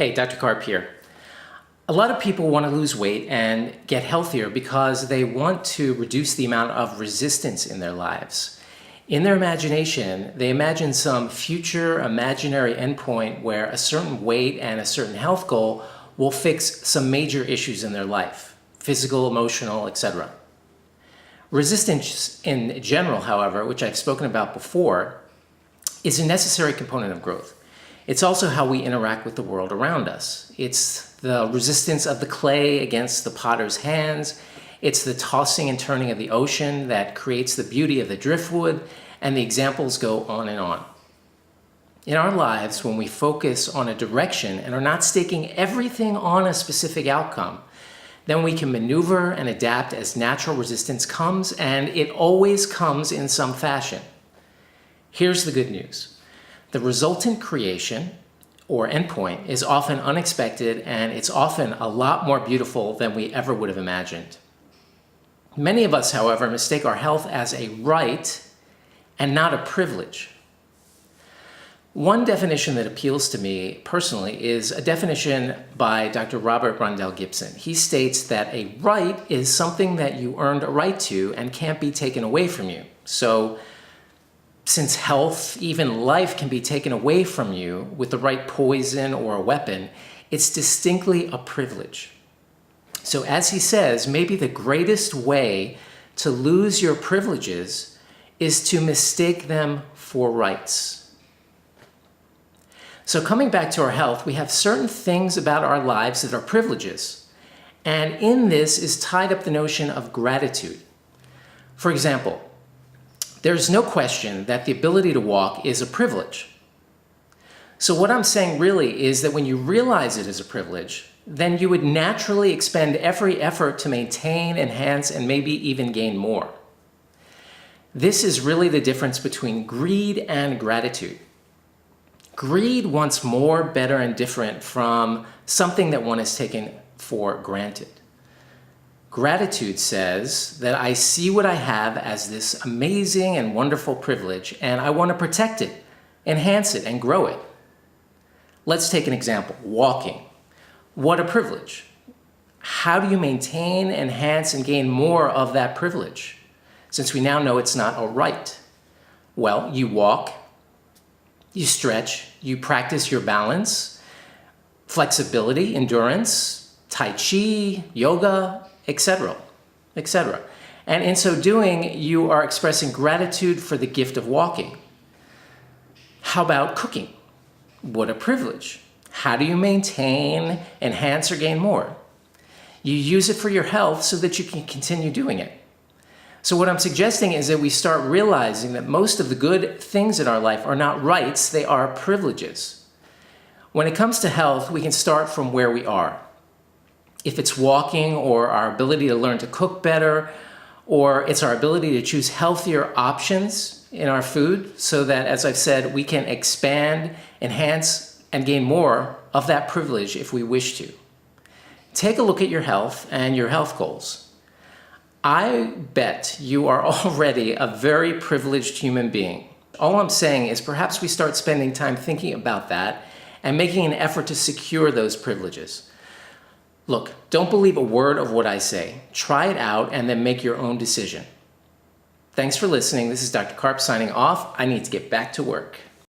Hey, Dr. Karp here. A lot of people want to lose weight and get healthier because they want to reduce the amount of resistance in their lives. In their imagination, they imagine some future imaginary endpoint where a certain weight and a certain health goal will fix some major issues in their life, physical, emotional, etc. Resistance in general, however, which I've spoken about before, is a necessary component of growth. It's also how we interact with the world around us. It's the resistance of the clay against the potter's hands. It's the tossing and turning of the ocean that creates the beauty of the driftwood, and the examples go on and on. In our lives, when we focus on a direction and are not staking everything on a specific outcome, then we can maneuver and adapt as natural resistance comes, and it always comes in some fashion. Here's the good news. The resultant creation, or endpoint, is often unexpected, and it's often a lot more beautiful than we ever would have imagined. Many of us, however, mistake our health as a right and not a privilege. One definition that appeals to me personally is a definition by Dr. Robert Rundell Gibson. He states that a right is something that you earned a right to and can't be taken away from you. So, since health, even life, can be taken away from you with the right poison or a weapon, it's distinctly a privilege. So as he says, maybe the greatest way to lose your privileges is to mistake them for rights. So coming back to our health, we have certain things about our lives that are privileges. And in this is tied up the notion of gratitude. For example, there's no question that the ability to walk is a privilege. So what I'm saying really is that when you realize it is a privilege, then you would naturally expend every effort to maintain, enhance, and maybe even gain more. This is really the difference between greed and gratitude. Greed wants more, better, and different from something that one has taken for granted. Gratitude says that I see what I have as this amazing and wonderful privilege, and I want to protect it, enhance it, and grow it. Let's take an example, walking. What a privilege. How do you maintain, enhance, and gain more of that privilege, since we now know it's not a right? Well, you walk, you stretch, you practice your balance, flexibility, endurance, tai chi, yoga, etc., etc. And in so doing, you are expressing gratitude for the gift of walking. How about cooking? What a privilege. How do you maintain, enhance, or gain more? You use it for your health so that you can continue doing it. So what I'm suggesting is that we start realizing that most of the good things in our life are not rights, they are privileges. When it comes to health, we can start from where we are. If it's walking, or our ability to learn to cook better, or it's our ability to choose healthier options in our food so that, as I've said, we can expand, enhance, and gain more of that privilege if we wish to. Take a look at your health and your health goals. I bet you are already a very privileged human being. All I'm saying is perhaps we start spending time thinking about that and making an effort to secure those privileges. Look, don't believe a word of what I say. Try it out and then make your own decision. Thanks for listening. This is Dr. Karp signing off. I need to get back to work.